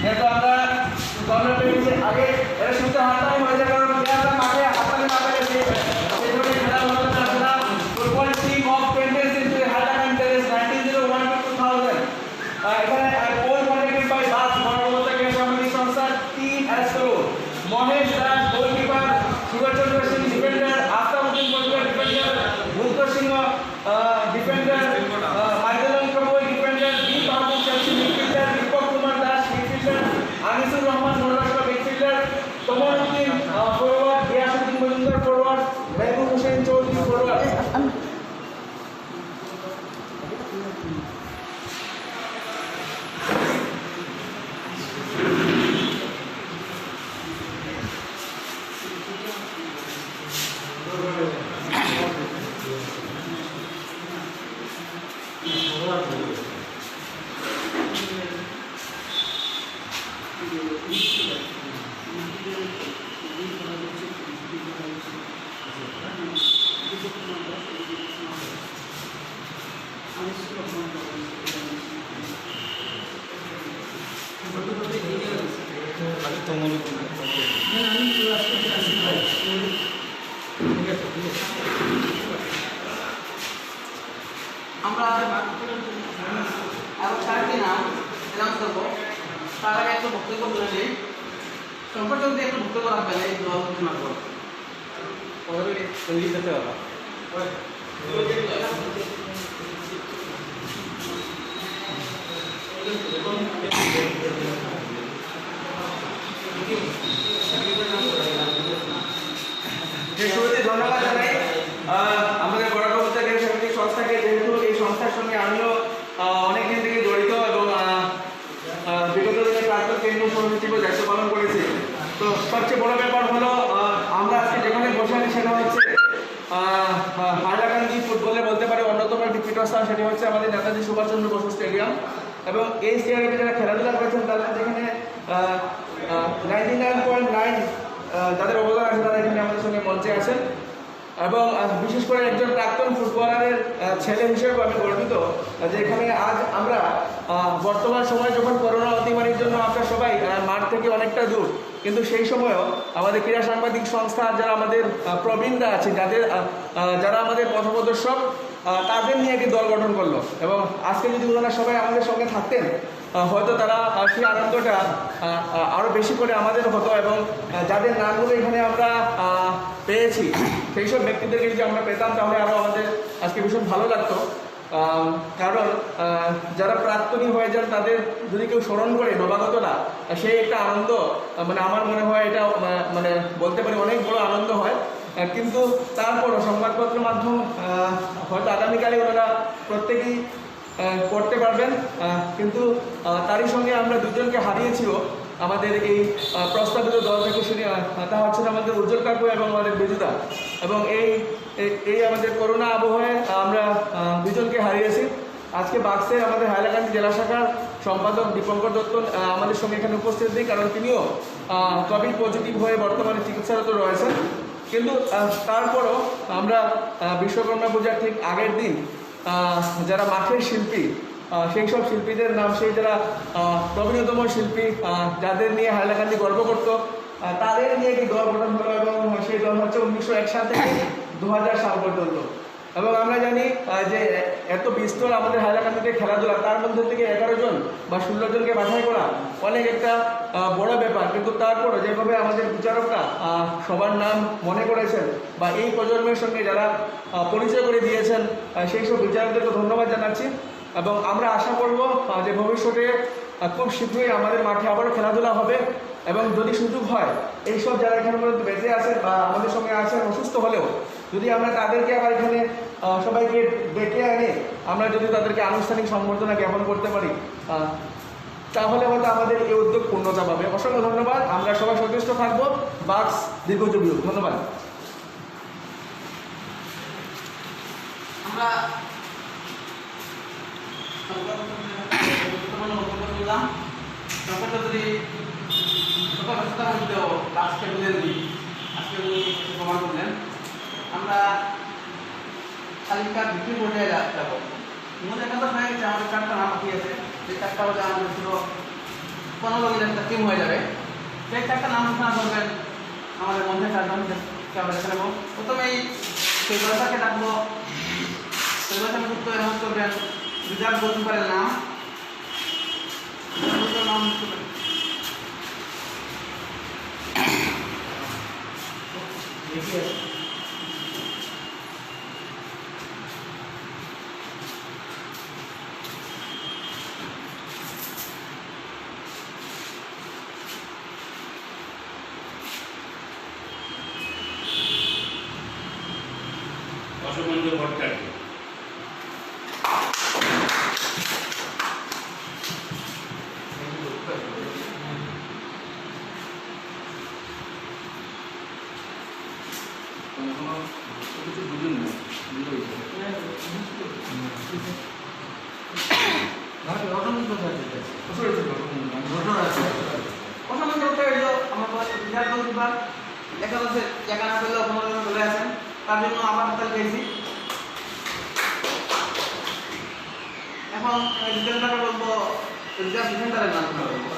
যেহেতু আমরা গভর্নমেন্ট পেয়েছি আগে এটা শুনতে হাততালি হয়েছে, কারণ প্লেয়াররা মাঠে হাততালি না পেরেছে সেই জন্য খেলা হলো না। খেলা football team of 20th century Hailakandi টেরেস 1901 to 2000 এখানে গোল কন্ট্রিবিউট বাই দাস গণপতা ক্রীড়া সমিতি সংস্থা টিম অ্যাস্ট্রো Mahesh Das goalkeeper, Surajchandra Singh defender, Aftabuddin goalkeeper defender, Bhut Singha defender, Maidul Kapur defender, B Babu Chachi midfielder, Deepak Kumar Das midfielder, Anisur Rahman Mollasha midfielder, Tamaruddin forward, Giasuddin Majumdar forward, Mehboob Hossain Chowdhury forward. আমরা আরো 4টি নাম অ্যানাউন্স করবো। তার আগে একটা বক্তব্য তুলে নিই। সম্পর্কে যদি একটু বক্তব্য রাখবেন এই দল ঘোষণার পর। সঙ্গীত দিতে হবে। শুরুতে ধন্যবাদ জানাই আমাদের গণপতা ক্রীড়া সমিতি সংস্থাকে, যেহেতু এই সংস্থার সঙ্গে আমিও অনেকদিন থেকে জড়িত এবং বিগত দিনে প্রাক্তন কেন্দ্রীয় সমিতিও দায়িত্ব পালন করেছি। তো সবচেয়ে বড় ব্যাপার হলো আমরা আজকে যেখানে বসে আছি সেটা হচ্ছে হাইলাকান্দি ফুটবলে বলতে পারি অন্যতম একটি পীঠস্থান, সেটি হচ্ছে আমাদের নেতাজি সুভাষচন্দ্র বসু স্টেডিয়াম। এবং এই স্টেডিয়ামে যারা খেলাধুলা করেছেন তারা যেখানে 99.9 যাদের অবদান আছে তারা এখানে আমাদের সঙ্গে মঞ্চে আছেন। এবং বিশেষ করে একজন প্রাক্তন ফুটবলারের ছেলে হিসেবে আমি গর্বিত যে এখানে আজ আমরা বর্তমান সময় যখন করোনা অতিমারির জন্য আমরা সবাই মাঠ থেকে অনেকটা দূর, কিন্তু সেই সময়ও আমাদের ক্রীড়া সাংবাদিক সংস্থা যারা আমাদের প্রবীণরা আছে, যারা আমাদের পথপ্রদর্শক, তাদের নিয়ে একটি দল গঠন করলো। এবং আজকে যদি ওনারা সবাই আমাদের সঙ্গে থাকতেন হয়তো তারা সেই আনন্দটা আরও বেশি করে আমাদের হতো। এবং যাদের নামগুলো এখানে আমরা পেয়েছি সেই সব ব্যক্তিদেরকে যদি আমরা পেতাম তাহলে আরও আমাদের আজকে ভীষণ ভালো লাগতো। কারণ যারা প্রাক্তনী হয়ে যান তাদের যদি কেউ স্মরণ করে নবাগতরা, সেই একটা আনন্দ মানে আমার মনে হয় এটা মানে বলতে পারি অনেক বড় আনন্দ হয়। কিন্তু তারপরও সংবাদপত্রের মাধ্যম হয়তো আগামীকালে ওনারা প্রত্যেকেই করতে পারবেন, কিন্তু তারই সঙ্গে আমরা দুজনকে হারিয়েছিও আমাদের এই প্রস্তাবিত দল থেকে শুনে, তা হচ্ছেন আমাদের উজ্জ্বল কাকু এবং আমাদের বিজুদা। এবং এই আমাদের করোনা আবহাওয়ায় আমরা দুজনকে হারিয়েছি। আজকে বাক্সে আমাদের হাইলাকান্দি জেলা শাখার সম্পাদক দীপঙ্কর দত্ত আমাদের সঙ্গে এখানে উপস্থিত নেই, কারণ তিনিও কোভিড পজিটিভ হয়ে বর্তমানে চিকিৎসারত রয়েছেন। কিন্তু তারপরও আমরা বিশ্বকর্মা পূজার ঠিক আগের দিন যারা মাঠের শিল্পী, সেই সব শিল্পীদের নাম, সেই যারা প্রবীণতম শিল্পী যাদের নিয়ে হাইলাকান্দি গর্ব করত, তাদের নিয়ে একটি দল গঠন হলো। এবং সেই দল হচ্ছে 1901 সাল থেকে 2000 সাল পর্যন্ত। এবং আমরা জানি যে এত বিস্তর আমাদের হাইলাকান্দিতে খেলাধুলা, তার মধ্যে থেকে 11 জন বা 16 জনকে বাছাই করা অনেক একটা বড় ব্যাপার। কিন্তু তারপরও যেভাবে আমাদের বিচারকরা সবার নাম মনে করেছেন বা এই প্রজন্মের সঙ্গে যারা পরিচয় করে দিয়েছেন, সেই সব বিচারকদেরকে ধন্যবাদ জানাচ্ছি। এবং আমরা আশা করব যে ভবিষ্যতে খুব শীঘ্রই আমাদের মাঠে আবারও খেলাধুলা হবে। এবং যদি সুযোগ হয় এইসব যারা এখানে মধ্যে বেঁচে আছেন বা আমাদের সঙ্গে আছেন অসুস্থ হলেও, যদি আমরা তাদেরকে আবার এখানে সবাইকে ডেকে আনে আমরা যদি তাদেরকে আনুষ্ঠানিক সম্বর্ধনা জ্ঞাপন করতে পারি, তাহলে হয়তো আমাদের এই উদ্যোগ পূর্ণতা পাবে। অসংখ্য ধন্যবাদ। আমরা সবাই সচেষ্ট থাকবো। বাক্স দীর্ঘজীবী হোক। ধন্যবাদ। আমরা গুরুত্বপূর্ণ বক্তব্য শুনলাম। ডক্টর চৌধুরী সকল ব্যস্ততার মধ্যেও বাক্সকে বুঝে দিই, আজকে উনি কিছু প্রমাণ করলেন। আমরা তালিকার দ্বিতীয় পর্যায়ে যাব। মূল একাদশ হয়ে গেছে, আমাদের 4টা নাম বাকি আছে। যে 4টা হলে আমাদের পুরো 15 দিনের একটা টিম হয়ে যাবে। সেই 4টা নাম ঘোষণা করবেন আমাদের মধ্যে 4 জনকে আমরা দেখে নেব। প্রথমেই সেই দলটাকে ডাকবো। সেই দলটাকে যুক্ত এনাউন্স করবেন রিজার্ভ গোলকিপারের নাম। নাম অশোকেন্দ্র ভট্টাচার্য। কিছু বুঝুন না, ঘটনা কোথায় আছে? ঘটনা আছে। অসামান্য উঠে এলো আমার বিরাট গোলকিপার একাদশের জায়গা না পেলেও 15 জন চলে আসেন। তার জন্য আবার হাতাল পেয়েছি। এখন ডিফেন্ডারকে বলবো রিজার্ভ ডিফেন্ডারের নাম বলবো।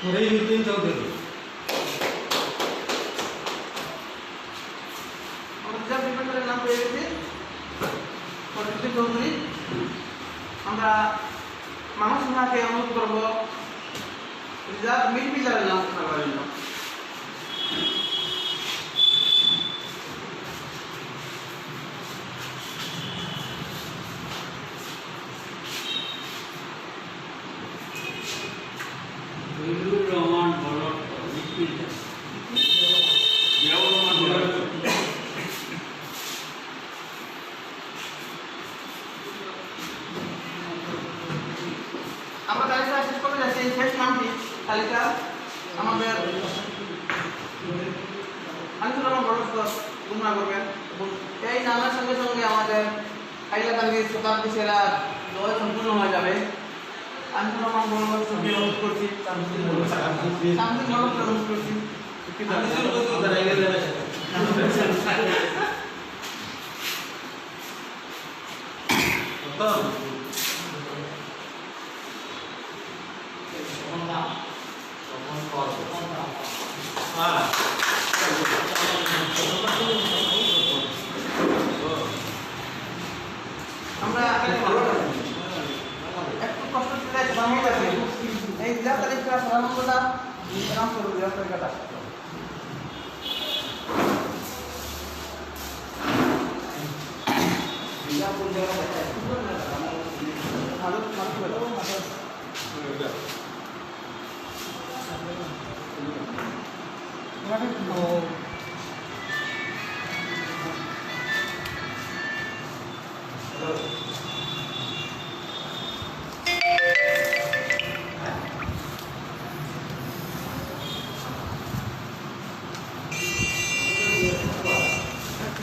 ফরিদউদ্দিন চৌধুরী। আমরা রিজার্ভ ডিফেন্ডারের নাম পেয়ে গেছি ফরিদউদ্দিন চৌধুরী। আমরা মানুষ সিনহাকে অনুরোধ করবো রিজার্ভ মিডফিল্ডারের নাম ঘোষণা করার জন্য। জিয়াউর রহমান বলট মিডফিল্ডার। জিয়াউর রহমান বলট। আমরা তালিকা শেষ করতে যাচ্ছি। এই শেষ নামটি তালিকা আমাদের আনিসুর রহমান বড় ঘোষণা করবেন এবং এই নামের সঙ্গে সঙ্গে আমাদের হাইলাকান্দির শতাব্দী সেরা দল সম্পূর্ণ হয়ে যাবে। আনিসুর রহমান বড় অনুরোধ করছি, সামসুদ্দিন বড়কে অনুরোধ করছি। আমরা একটু কষ্ট করে জানাই যাচ্ছে এই জেলা তালিকা সাধারণতটা নাম করব জেলা তালিকাটা।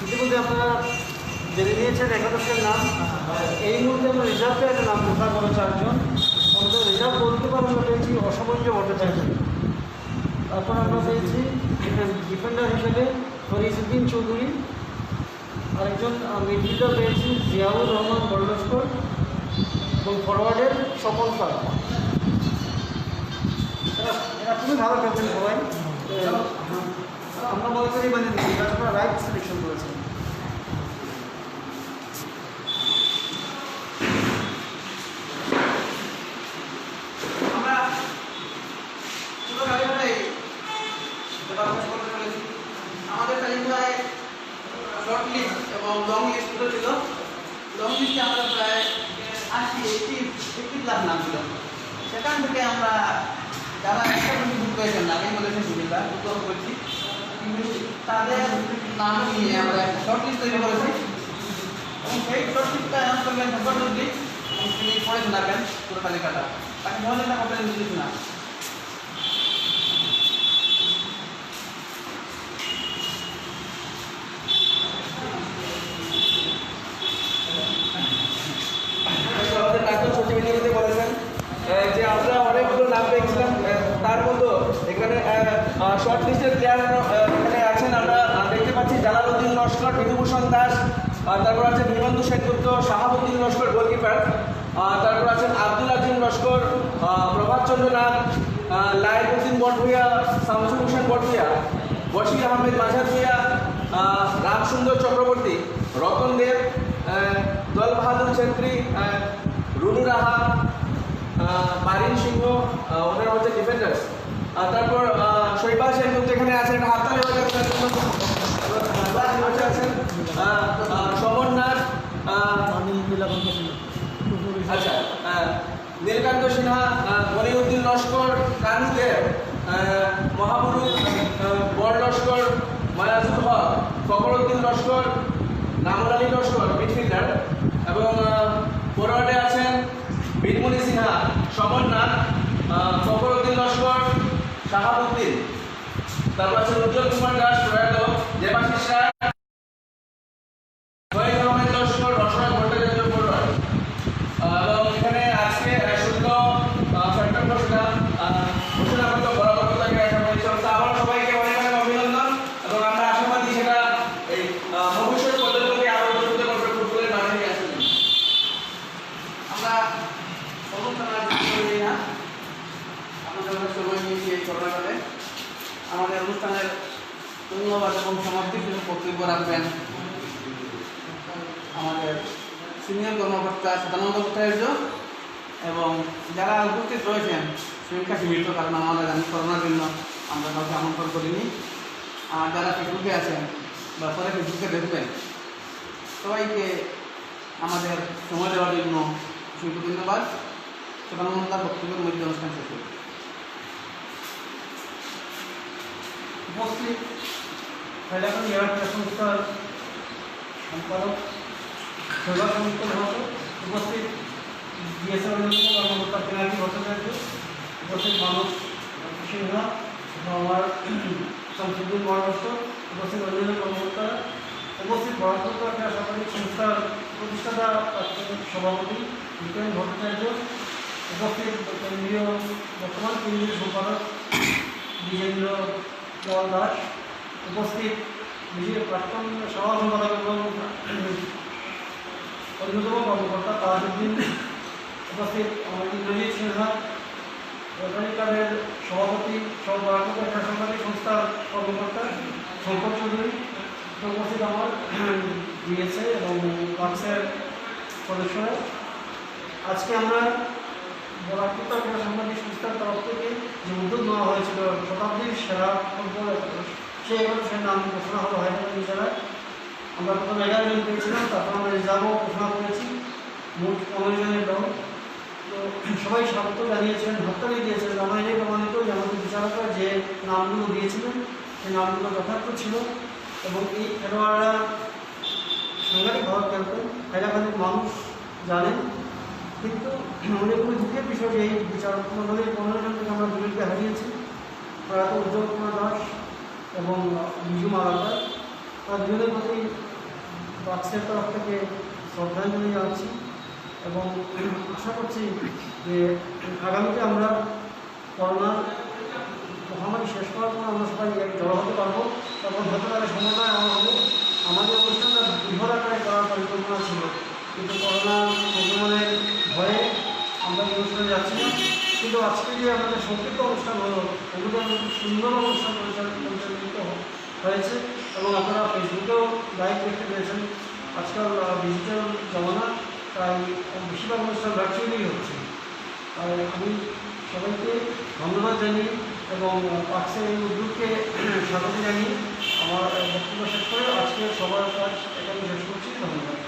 ইতিমধ্যে আপনারা জেনে নিয়েছেন একাদশের নাম। এই মুহূর্তে আমরা রিজার্ভ প্লেয়ারের নাম ঘোষণা করবো 4 জন। আমাদের রিজার্ভ গোলকিপার আমরা পেয়েছি অসমঞ্জ ভট্টাচার্য। তারপর আমরা পেয়েছি ডিফেন্ডার হিসেবে ফরিদউদ্দিন চৌধুরী। আরেকজন মিডফিল্ডার পেয়েছি জিয়াউর রহমান বল্লস্কর এবং ফরওয়ার্ডের সফল স্যার। এরা খুবই ভালো খেলছেন সবাই। আমরা মনে করি মানে রাইট সিলেকশন করেছেন। আমরা পুরো তালিকাটাই করতে চলেছি। আমাদের তালিকায় শর্ট লিস্ট এবং লং লিস্ট দুটো ছিল। লং লিস্টে আমরা প্রায় একটি ক্লাব নাম ছিল। সেখান থেকে আমরা যারা একটা গ্রুপ পেয়েছেন না, আমি বলেছেন সুবিধা উত্তর করেছি, কিন্তু তাদের নাম নিয়ে আমরা একটা শর্ট লিস্ট তৈরি করেছি এবং সেই শর্ট লিস্টটা অ্যানাউন্স করবেন ফেব্রুয়ারি, তিনি পড়ে শোনাবেন পুরো তালিকাটা, তাকে মহিলাটা করতে দিচ্ছি না। আমাদের নাটক সচিব বলেছেন যে আমরা অনেকগুলো নাম পেয়েছিলাম, তার মধ্যে এখানে শর্ট লিস্টের প্লেয়ার এখানে আছেন। আমরা দেখতে পাচ্ছি জালালউদ্দিন লস্কর, বিধুভূষণ দাস, তারপর আছেন হিমন্ত সেনগুপ্ত, শাহাবুদ্দিন লস্কর গোলকিপার, তারপর আছেন আব্দুল আজিম লস্কর, প্রভাত চন্দ্র নাথ, লাইবুদ্দিন বটভূয়া, শামসুল হোসেন বটভূয়া, বশির আহমেদ মাঝারভূয়া, রামসুন্দর চক্রবর্তী, রতন দেব, দল বাহাদুর ছেত্রী, রুনু রাহা, মারিন সিংহ, ওনারা হচ্ছে ডিফেন্ডার্স। তারপর শৈবাল সেনগুপ্ত এখানে আছেন, হাততালি আছেন, সমরনাথ, আচ্ছা নীলকান্ত সিনহা, মনিউদ্দিন লস্কর, কানু দেব, মহাবুরুজ, বড় লস্কর, মায়াজুল হক, ফখরুদ্দিন লস্কর, নামুর আলী লস্কর মিডফিল্ডার, এবং ফরওয়ার্ডে আছেন বীরমণি সিনহা, সমরনাথ, ফখরুদ্দিন লস্কর, শাহাবুদ্দিন, তারপর আছে উজ্জ্বল কুমার দাস প্রয়াত, দেবাশিস রায়, ওয়াহিদ আহমেদ লস্কর, রসনা ভট্টাচার্য ফরওয়ার্ড। এবং এখানে আজকে শুল্ক সেন্ট্রাল ঘোষণাপত্র বরাবর থাকে আবার সবাইকে অনেক অনেক অভিনন্দন, এবং আমরা আশাবাদী সেটা এই ভবিষ্যৎ পদ্ধতিকে আরো উন্নত করবে ফুটবলের মাঠে নিয়ে আসবে। আমরা অনুষ্ঠান আর করি না, আপনাদের অনেক সময় নিয়েছি এই করোনাকালে। আমাদের অনুষ্ঠানের ধন্যবাদ এবং সমাপ্তির জন্য বক্তব্য রাখবেন আমাদের সিনিয়র কর্মকর্তা সদানন্দ ভট্টাচার্য, এবং যারা উপস্থিত রয়েছেন সংখ্যা সীমিত, কারণ আমাদের আমি করোনার জন্য আমরা কাউকে আমন্ত্রণ করিনি। আর যারা ফেসবুকে আছেন বা পরে ফেসবুকে দেখবেন, সবাইকে আমাদের সময় দেওয়ার জন্য অসংখ্য ধন্যবাদ। সদানন্দার বক্তব্যের মধ্যে অনুষ্ঠান শেষ করি। উপস্থিত হাইলাকান্দি জেলা ক্রীড়া সংস্থার সম্পাদক শৈবাল সেনগুপ্ত মহাশয়, উপস্থিত ডিএসএর অন্যতম কর্মকর্তা পিনাকি ভট্টাচার্য, উপস্থিত মানস সিনহা, আমার শামসুদ্দিন মহারাষ্ট্র, উপস্থিত অন্যান্য কর্মকর্তারা, উপস্থিত বরাকপুর ক্রীড়া সামাজিক সংস্থার প্রতিষ্ঠাতা সভাপতি বিক্রম ভট্টাচার্য, উপস্থিত কেন্দ্রীয় বর্তমান কেন্দ্রীয় সম্পাদক বিজেন্দ্র লাল দাস, উপস্থিত প্রাক্তন সভা সম্পাদক এবং অন্যতম কর্মকর্তা তাজউদ্দিন, উপস্থিত ইন্দ্রজিৎ সিনহা, রোটারি ক্লাবের সভাপতি সহ বরাকপুর ক্রীড়া সামাজিক সংস্থার কর্মকর্তা শঙ্কর চৌধুরী, উপস্থিত আমার ডিএসএ এবং বাক্সের সদস্যরা। আজকে আমরা বরাকপুর ক্রীড়া সামাজিক সংস্থার তরফ থেকে যে উদ্যোগ নেওয়া হয়েছিল শতাব্দীর সেরা ফুটবল, সেই অনুষ্ঠানের নাম ঘোষণা হলো হাইলাকান্দি জেলায়। আমরা প্রথম 11 জন পেয়েছিলাম, তারপর আমরা রিজার্ভও ঘোষণা করেছি, মোট 15 জনের দল। তো সবাই স্বাগত জানিয়েছেন, হাততালি দিয়েছেন, আমার এটাই প্রমাণিত যে আমাদের বিচারকরা যে নামগুলো দিয়েছিলেন সেই নামগুলো যথার্থ ছিল, এবং এই খেলোয়াড়রা সাংঘাতিকভাবে খেলতেন, হাইলাকান্দির মানুষ জানেন। কিন্তু অনেকগুলো দুঃখের বিষয় যে এই বিচারক মণ্ডলীর 15 জন থেকে আমরা দুজনকে হারিয়েছি, প্রয়াত উজ্জ্বল কুমার দাস এবং বিজু মালাকার। তার দুজনের প্রতি বাক্সের তরফ থেকে শ্রদ্ধাঞ্জলি জানাচ্ছি, এবং আশা করছি যে আগামীতে আমরা করোনার মহামারী শেষ করার পর আমরা সবাই জড়ো হতে পারবো, তখন হতে পারে সমন্বয় আমরা হবো। আমাদের অনুষ্ঠানটা বৃহৎ আকারে করার পরিকল্পনা ছিল, কিন্তু করোনা সংক্রমণের ভয়ে আমরা এই অনুষ্ঠানে যাচ্ছি না। কিন্তু আজকে যে আমাদের সংক্ষিপ্ত অনুষ্ঠান হলো, এগুলো সুন্দর অনুষ্ঠান পরিচালিত হয়েছে, এবং আপনারা ফেসবুকেও লাইভ দেখতে পেয়েছেন। আজকাল ডিজিটাল জমানা, তাই বেশিরভাগ অনুষ্ঠান ভার্চুয়ালি হচ্ছে। আর আমি সবাইকে ধন্যবাদ জানিয়ে এবং পার্কসের এই উদ্যোগকে স্বাগত জানিয়ে আমার বক্তব্য শেষ করে আজকে সবার কাজ এখানে শেষ করছি। ধন্যবাদ।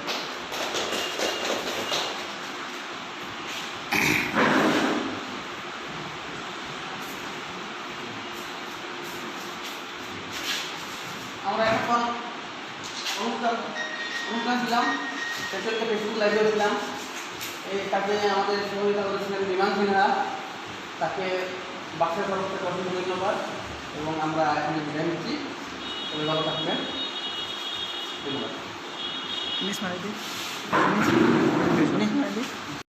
ছিলাম, ফেসবুকে ফেসবুক লাইভেও ছিলাম। এই কাজে আমাদের সহযোগিতা করেছিলেন বিমান সিনহা, তাকে বাক্সের তরফ থেকে অসংখ্য ধন্যবাদ এবং আমরা এখানে বিদায় নিচ্ছি। সবাই ভালো থাকবেন, ধন্যবাদ।